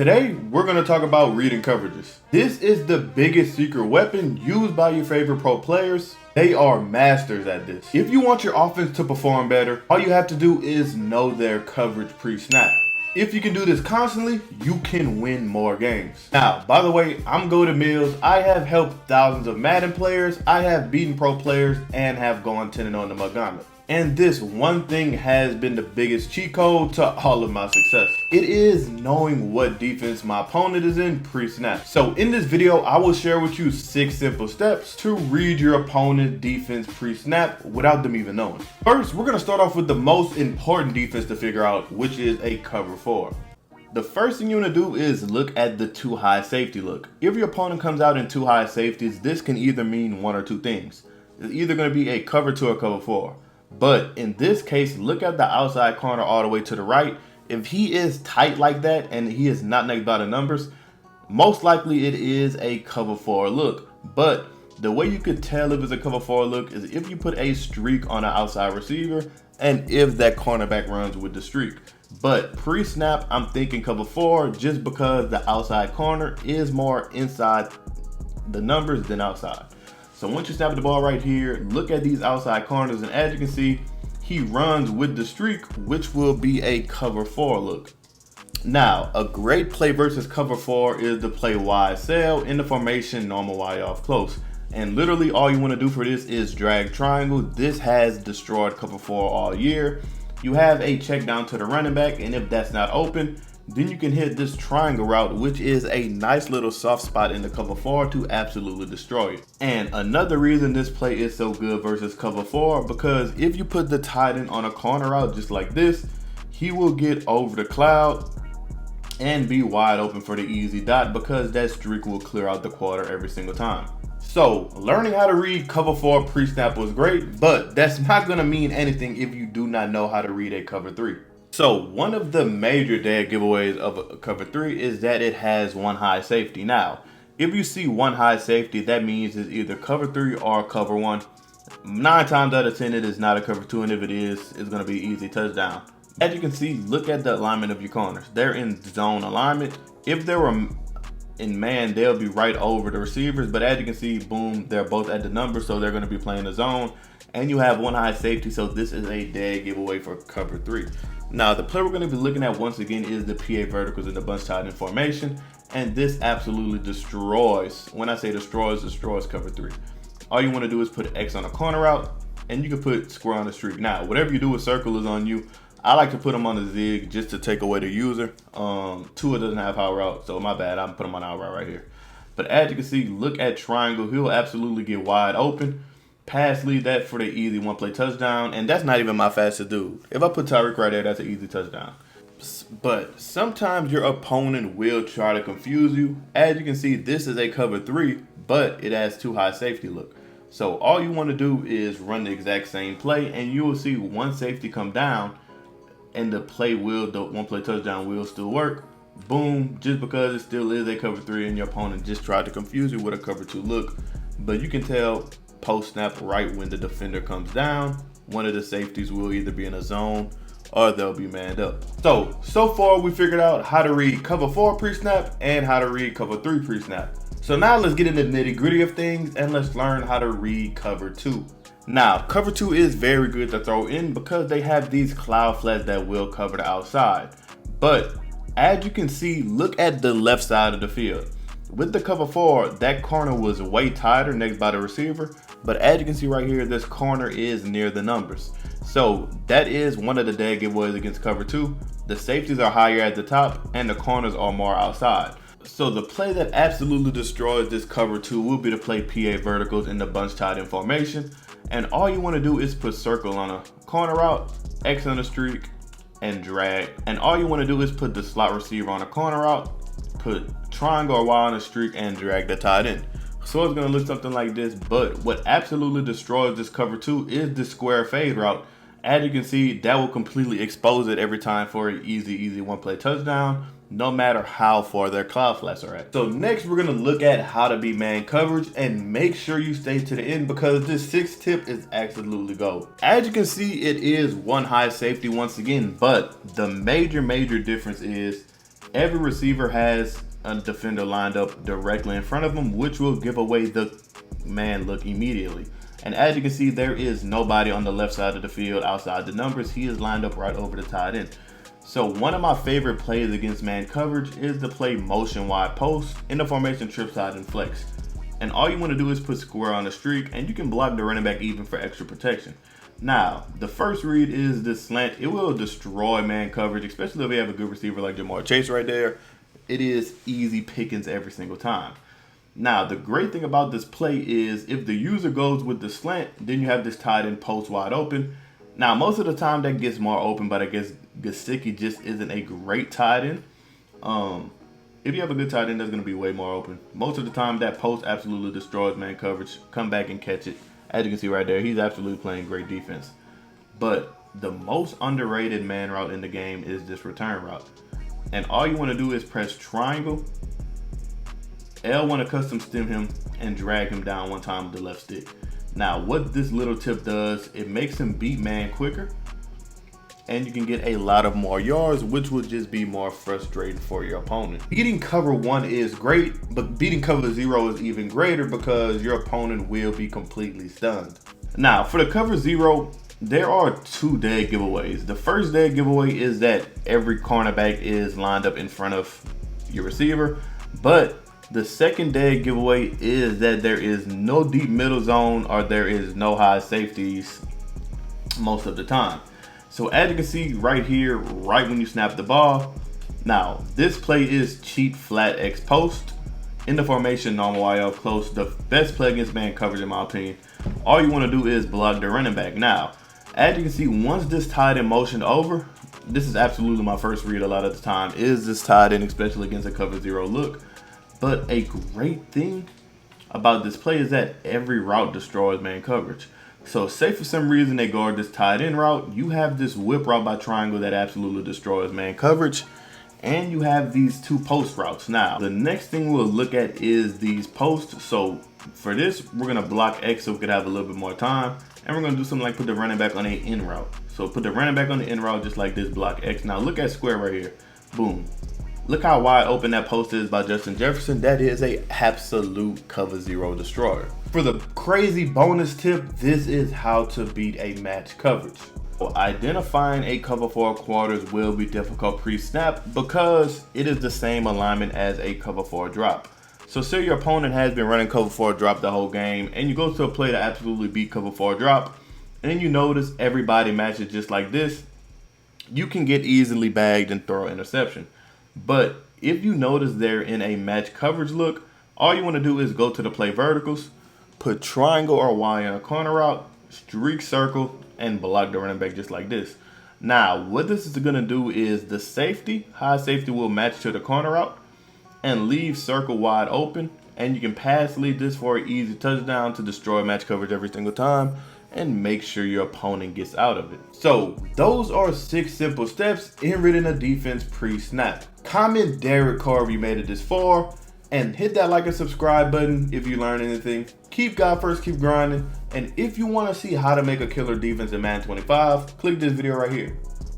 Today, we're going to talk about reading coverages. This is the biggest secret weapon used by your favorite pro players. They are masters at this. If you want your offense to perform better, all you have to do is know their coverage pre-snap. If you can do this constantly, you can win more games. Now, by the way, I'm Golden Mills. I have helped thousands of Madden players. I have beaten pro players and have gone 10-0 in the Montgomery. And this one thing has been the biggest cheat code to all of my success. It is knowing what defense my opponent is in pre-snap. So in this video, I will share with you 6 simple steps to read your opponent's defense pre-snap without them even knowing. First, we're gonna start off with the most important defense to figure out, which is a cover 4. The first thing you want to do is look at the too high safety look. If your opponent comes out in too high safeties, this can either mean one or two things. It's either going to be a cover 2 or cover 4. But in this case, look at the outside corner all the way to the right. If he is tight like that and he is not next by the numbers, most likely it is a cover 4 look. But the way you could tell if it's a cover 4 look is if you put a streak on an outside receiver and if that cornerback runs with the streak. But pre-snap, I'm thinking cover 4 just because the outside corner is more inside the numbers than outside. So once you snap the ball right here, look at these outside corners, and as you can see, he runs with the streak, which will be a cover 4 look. Now, a great play versus cover 4 is to play wide sail in the formation normal wide off close. And literally all you want to do for this is drag triangle. This has destroyed cover 4 all year. You have a check down to the running back, and if that's not open, then you can hit this triangle route, which is a nice little soft spot in the cover 4 to absolutely destroy it. And another reason this play is so good versus cover 4, because if you put the tight end on a corner route just like this, he will get over the cloud and be wide open for the easy dot because that streak will clear out the quarter every single time. So learning how to read cover 4 pre-snap was great, but that's not going to mean anything if you do not know how to read a cover 3. So one of the major dead giveaways of a cover 3 is that it has one high safety. Now, if you see one high safety, that means it's either cover 3 or cover 1. 9 times out of 10, it is not a cover 2, and if it is, it's going to be easy touchdown. As you can see, look at the alignment of your corners. They're in zone alignment. If they were in man, they'll be right over the receivers, but as you can see, boom, they're both at the number, so they're going to be playing the zone. And you have one high safety, so this is a dead giveaway for cover 3. Now, the play we're going to be looking at once again is the PA verticals in the bunch tight end formation, and this absolutely destroys, when I say destroys cover 3. All you want to do is put X on a corner route, and you can put square on the streak. Now, whatever you do with circle is on you. I like to put them on the zig just to take away the user. Tua doesn't have high route, so my bad, I'm putting them on our route right here. But as you can see, look at triangle, he'll absolutely get wide open. Pass lead that for the easy one play touchdown, and that's not even my fastest dude. If I put Tyreek right there, that's an easy touchdown. But sometimes your opponent will try to confuse you. As you can see, this is a cover 3, but it has too high safety look. So all you want to do is run the exact same play, and you will see one safety come down, and the one play touchdown will still work. Boom, just because it still is a cover 3 and your opponent just tried to confuse you with a cover 2 look. But you can tell post snap right when the defender comes down, one of the safeties will either be in a zone or they'll be manned up. So far we figured out how to read cover 4 pre-snap and how to read cover 3 pre-snap. So now let's get into the nitty gritty of things and let's learn how to read cover 2. Now, cover 2 is very good to throw in because they have these cloud flats that will cover the outside. But as you can see, look at the left side of the field. With the cover 4, that corner was way tighter next by the receiver. But as you can see right here, this corner is near the numbers. So that is one of the dead giveaways against cover 2. The safeties are higher at the top and the corners are more outside. So the play that absolutely destroys this cover 2 will be to play PA verticals in the bunch tight end formation. And all you want to do is put circle on a corner route, X on a streak, and drag. And all you want to do is put the slot receiver on a corner route, put triangle or Y on a streak, and drag the tight end. So it's going to look something like this, but what absolutely destroys this cover 2 is the square fade route. As you can see, that will completely expose it every time for an easy one play touchdown, no matter how far their cloud flats are at. So next we're going to look at how to beat man coverage, and make sure you stay to the end because this 6th tip is absolutely gold. As you can see, it is one high safety once again, but the major difference is Every receiver has a defender lined up directly in front of them, which will give away the man look immediately. And as you can see, there is nobody on the left side of the field outside the numbers. He is lined up right over the tight end. So one of my favorite plays against man coverage is to play motion wide post in the formation trip side and flex. And all you want to do is put square on the streak, and you can block the running back even for extra protection. Now, the first read is this slant. It will destroy man coverage, especially if you have a good receiver like Jamar Chase right there. It is easy pickings every single time. Now, the great thing about this play is if the user goes with the slant, then you have this tight end post wide open. Now, most of the time that gets more open, but I guess Gesicki just isn't a great tight end. If you have a good tight end, that's going to be way more open. Most of the time, that post absolutely destroys man coverage. Come back and catch it. As you can see right there, he's absolutely playing great defense. But the most underrated man route in the game is this return route. And all you want to do is press triangle, L1 to custom stem him, and drag him down one time with the left stick. Now, what this little tip does, it makes him beat man quicker, and you can get a lot of more yards, which will just be more frustrating for your opponent. Beating cover 1 is great, but beating cover 0 is even greater because your opponent will be completely stunned. Now, for the cover 0, there are 2 dead giveaways. The first dead giveaway is that every cornerback is lined up in front of your receiver, but the second dead giveaway is that there is no deep middle zone or there is no high safeties most of the time. So as you can see right here, right when you snap the ball, now this play is cheap flat X post in the formation normal YL close, the best play against man coverage in my opinion. All you want to do is block the running back. Now, as you can see, once this tight end motioned over, this is absolutely my first read a lot of the time, is this tight end, especially against a cover 0 look. But a great thing about this play is that every route destroys man coverage. So say for some reason they guard this tight end route, you have this whip route by triangle that absolutely destroys man coverage, and you have these 2 post routes. Now, the next thing we'll look at is these posts. So for this, we're gonna block X so we could have a little bit more time, and we're gonna do something like put the running back on a in route. So put the running back on the in route just like this, block X. Now look at square right here, boom. Look how wide open that post is by Justin Jefferson. That is a absolute cover 0 destroyer. For the crazy bonus tip, this is how to beat a match coverage. So identifying a cover 4 quarters will be difficult pre-snap because it is the same alignment as a cover 4 drop. So say your opponent has been running cover 4 drop the whole game, and you go to a play to absolutely beat cover 4 drop, and you notice everybody matches just like this, you can get easily bagged and throw an interception. But if you notice they're in a match coverage look, all you want to do is go to the play verticals, put triangle or Y in a corner route, streak circle, and block the running back just like this. Now, what this is going to do is the safety, high safety will match to the corner route and leave circle wide open, and you can pass lead this for an easy touchdown to destroy match coverage every single time and make sure your opponent gets out of it. So those are 6 simple steps in reading a defense pre-snap. Comment Derek Carr if you made it this far, and hit that like and subscribe button if you learned anything. Keep God first, keep grinding, and if you want to see how to make a killer defense in Madden 25, click this video right here.